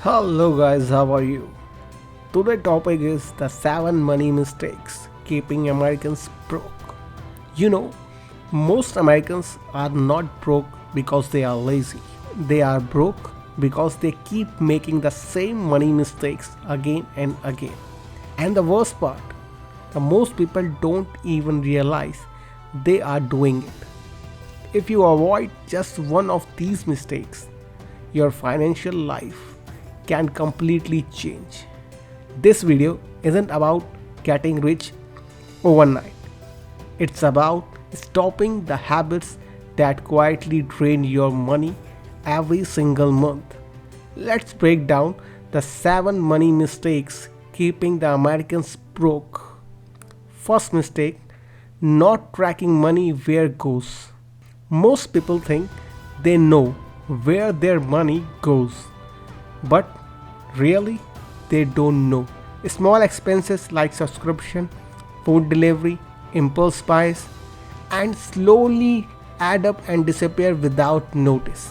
Hello guys, how are you? Today topic is the 7 money mistakes keeping Americans broke. You know, most Americans are not broke because they are lazy. They are broke because they keep making the same money mistakes again and again. And the worst part, the most people don't even realize they are doing it. If you avoid just one of these mistakes, your financial life can completely change. This video isn't about getting rich overnight. It's about stopping the habits that quietly drain your money every single month. Let's break down the 7 money mistakes keeping the Americans broke. First mistake, not tracking money where goes. Most people think they know where their money goes, but really they don't know. Small expenses like subscription, food delivery, impulse buys, and slowly add up and disappear without notice.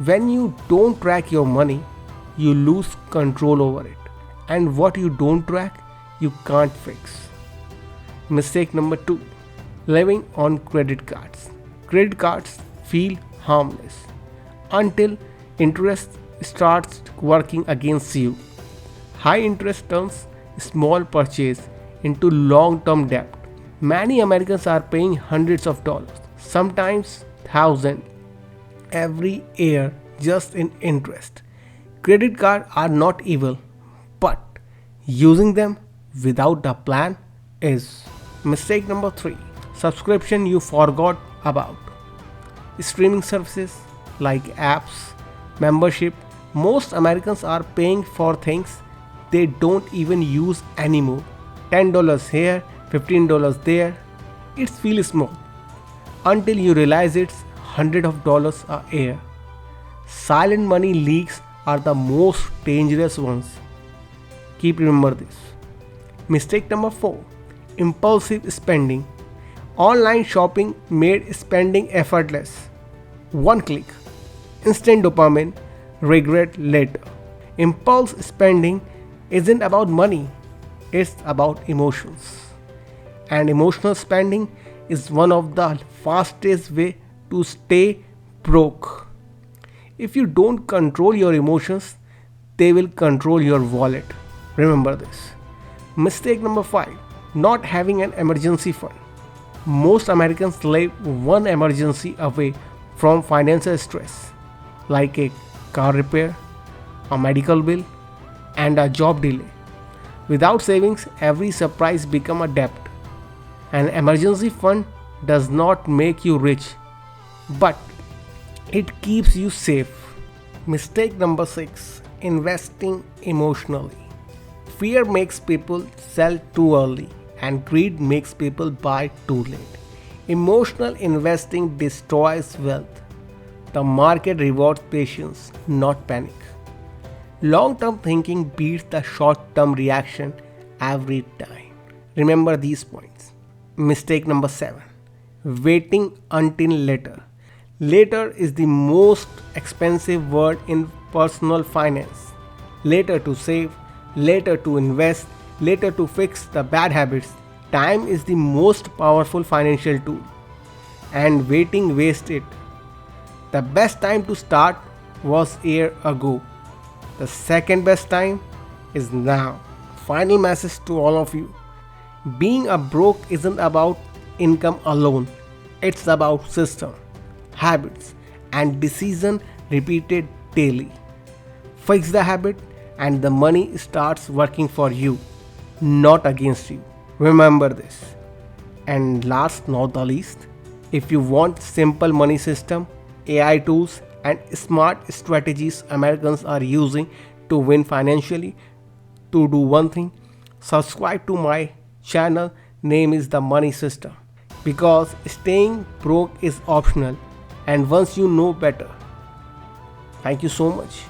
When you don't track your money, you lose control over it. And what you don't track, you can't fix. Mistake number 2, living on credit cards. Credit cards feel harmless until interest starts working against you. High interest turns small purchase into long term debt. Many Americans are paying hundreds of dollars, sometimes thousands, every year just in interest. Credit cards are not evil, but using them without a plan is. Mistake number 3, subscription you forgot about. Streaming services like apps, membership, most Americans are paying for things they don't even use anymore. $10 here, $15 there. It feels small until you realize it's hundreds of dollars a year. Silent money leaks are the most dangerous ones. Keep remember this. Mistake number 4, impulsive spending. Online shopping made spending effortless. One click, instant dopamine, regret later. Impulse spending isn't about money, it's about emotions. And emotional spending is one of the fastest way to stay broke. If you don't control your emotions, they will control your wallet. Remember this. Mistake number 5, not having an emergency fund. Most Americans live one emergency away from financial stress, like a car repair, a medical bill, and a job delay. Without savings, every surprise becomes a debt. An emergency fund does not make you rich, but it keeps you safe. Mistake number 6, investing emotionally. Fear makes people sell too early, and greed makes people buy too late. Emotional investing destroys wealth. The market rewards patience, not panic. Long term thinking beats the short term reaction every time. Remember these points. Mistake number 7, waiting until later. Later is the most expensive word in personal finance. Later to save, later to invest, later to fix the bad habits. Time is the most powerful financial tool, and waiting wastes it. The best time to start was a year ago. The second best time is now. Final message to all of you. Being a broke isn't about income alone. It's about system, habits, and decision repeated daily. Fix the habit and the money starts working for you, not against you. Remember this. And last not the least, if you want simple money system, AI tools and smart strategies Americans are using to win financially, to do one thing, subscribe to my channel name is the money system, because staying broke is optional and once you know better. Thank you so much.